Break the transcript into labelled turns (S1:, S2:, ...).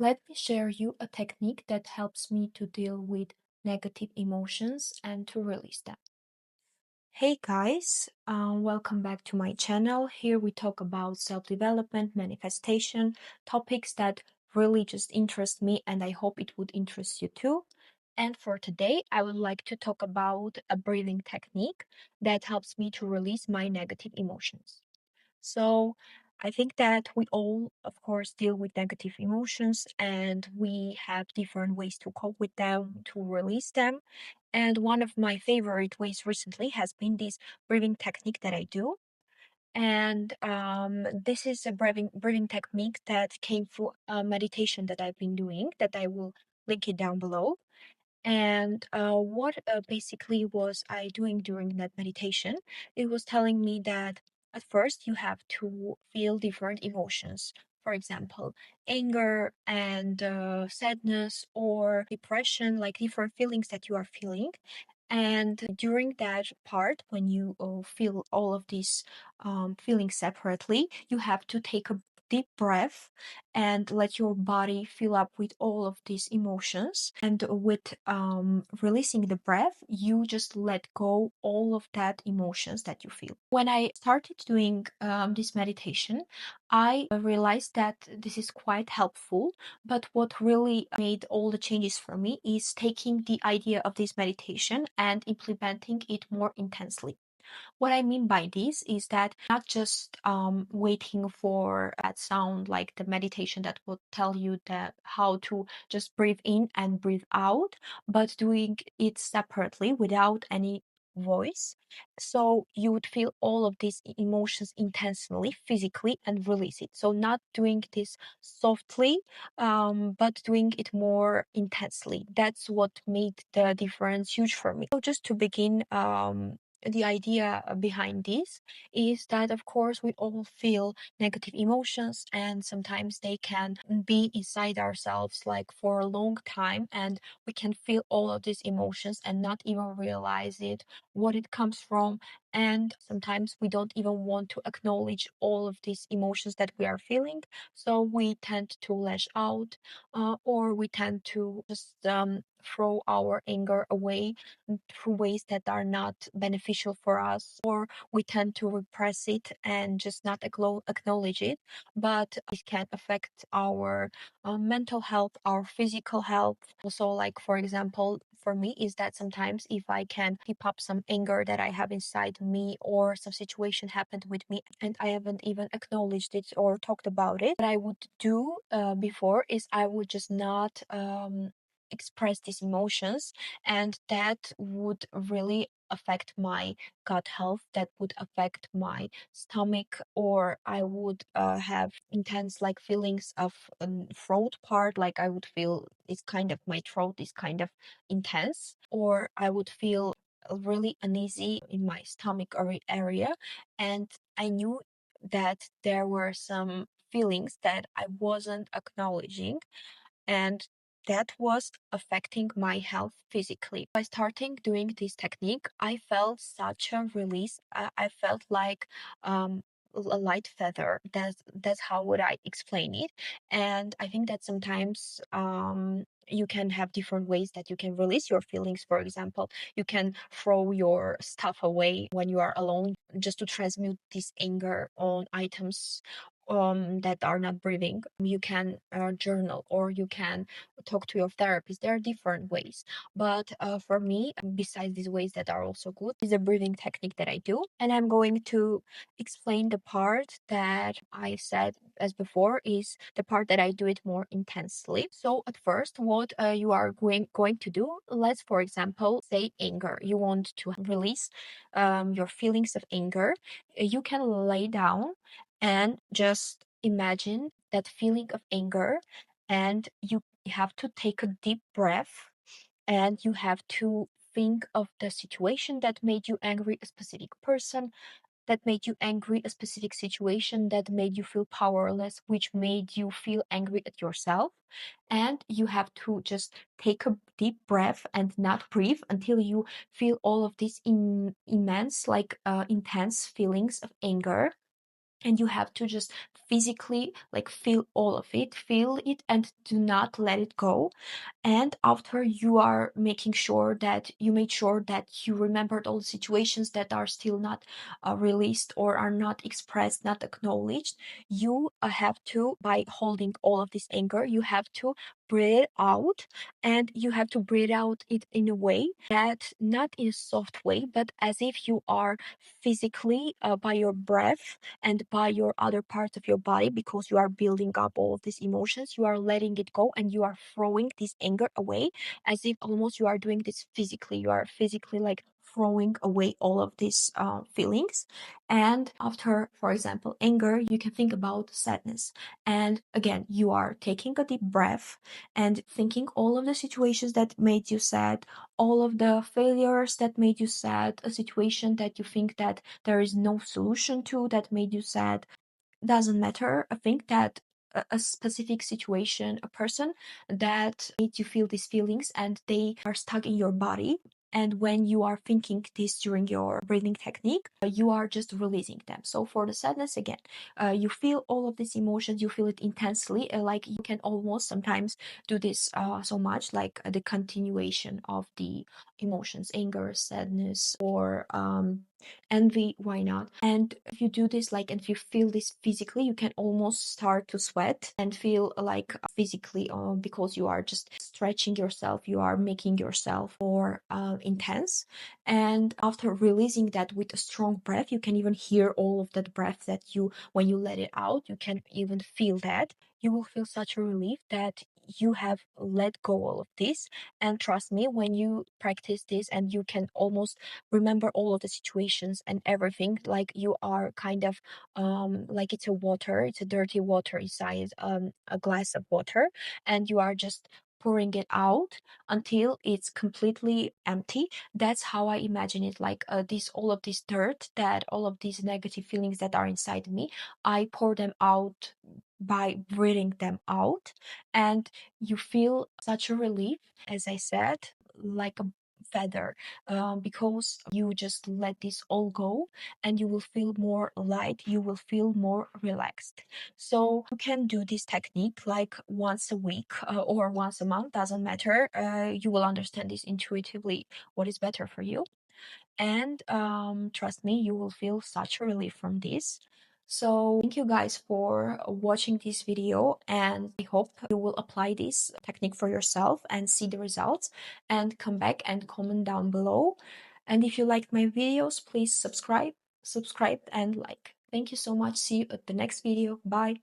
S1: Let me share you a technique that helps me to deal with negative emotions and to release them. Hey guys, welcome back to my channel. Here we talk about self-development, manifestation, topics that really just interest me and I hope it would interest you too. And for today, I would like to talk about a breathing technique that helps me to release my negative emotions. So I think that we all, of course, deal with negative emotions and we have different ways to cope with them, to release them. And one of my favorite ways recently has been this breathing technique that I do. And this is a breathing technique that came through a meditation that I've been doing, that I will link it down below. And what basically was I doing during that meditation? It was telling me that at first you have to feel different emotions. For example, anger and sadness or depression, like different feelings that you are feeling. And during that part, when you feel all of these feelings separately, you have to take a deep breath and let your body fill up with all of these emotions. And with releasing the breath, you just let go all of that emotions that you feel. When I started doing this meditation, I realized that this is quite helpful. But what really made all the changes for me is taking the idea of this meditation and implementing it more intensely. What I mean by this is that not just waiting for that sound like the meditation that will tell you that how to just breathe in and breathe out, but doing it separately without any voice. So you would feel all of these emotions intensely, physically, and release it. So not doing this softly, but doing it more intensely. That's what made the difference huge for me. So just to begin, the idea behind this is that, of course, we all feel negative emotions, and sometimes they can be inside ourselves like for a long time, and we can feel all of these emotions and not even realize it, what it comes from. And sometimes we don't even want to acknowledge all of these emotions that we are feeling, so we tend to lash out, or we tend to just throw our anger away through ways that are not beneficial for us, or we tend to repress it and just not acknowledge it. But it can affect our mental health, our physical health. Also, like for example, for me, is that sometimes if I can keep up some anger that I have inside me, or some situation happened with me and I haven't even acknowledged it or talked about it, what I would do before is I would just not express these emotions, and that would really affect my gut health, that would affect my stomach, or I would have intense like feelings of throat part, like I would feel it's kind of my throat is kind of intense, or I would feel really uneasy in my stomach area. And I knew that there were some feelings that I wasn't acknowledging, and that was affecting my health physically. By starting doing this technique, I felt such a release. I felt like a light feather. That's how would I explain it. And I think that sometimes you can have different ways that you can release your feelings. For example, you can throw your stuff away when you are alone, just to transmute this anger on items that are not breathing. You can journal, or you can talk to your therapist. There are different ways. But for me, besides these ways that are also good, is a breathing technique that I do. And I'm going to explain the part that I said as before is the part that I do it more intensely. So at first, what you are going to do, let's for example say anger. You want to release your feelings of anger. You can lay down and just imagine that feeling of anger, and you have to take a deep breath, and you have to think of the situation that made you angry, a specific person that made you angry, a specific situation that made you feel powerless, which made you feel angry at yourself. And you have to just take a deep breath and not breathe until you feel all of these immense, like intense feelings of anger. and you have to just physically like feel all of it, feel it, and do not let it go. And after you are making sure that you made sure that you remembered all the situations that are still not released or are not expressed, not acknowledged, you have to, by holding all of this anger, you have to breathe it out. And you have to breathe out it in a way that, not in a soft way, but as if you are physically, by your breath and by your other parts of your body, because you are building up all of these emotions, you are letting it go and you are throwing this anger away, as if almost you are doing this physically. You are physically like throwing away all of these feelings. And after, for example, anger, you can think about sadness. And again, you are taking a deep breath and thinking all of the situations that made you sad, all of the failures that made you sad, a situation that you think that there is no solution to that made you sad. Doesn't matter. I think that a specific situation, a person that made you feel these feelings and they are stuck in your body. And when you are thinking this during your breathing technique, you are just releasing them. So for the sadness, again, you feel all of these emotions, you feel it intensely. Like you can almost sometimes do this so much, like the continuation of the emotions, anger, sadness, or envy, why not? And if you do this, like, and if you feel this physically, you can almost start to sweat and feel like physically, because you are just stretching yourself, you are making yourself more intense. And after releasing that with a strong breath, you can even hear all of that breath that you, when you let it out, you can even feel that. You will feel such a relief that you have let go all of this. And trust me, when you practice this and you can almost remember all of the situations and everything, like you are kind of like it's a water, it's a dirty water inside a glass of water, and you are just pouring it out until it's completely empty. That's how I imagine it. Like this, all of this dirt, that all of these negative feelings that are inside me, I pour them out by breathing them out. And you feel such a relief, as I said, like a feather, because you just let this all go, and you will feel more light, you will feel more relaxed. So you can do this technique like once a week, or once a month, doesn't matter. You will understand this intuitively, what is better for you. And trust me, you will feel such a relief from this. So thank you guys for watching this video, and I hope you will apply this technique for yourself and see the results, and come back and comment down below. And if you liked my videos, please subscribe and like. Thank you so much. See you at the next video. Bye.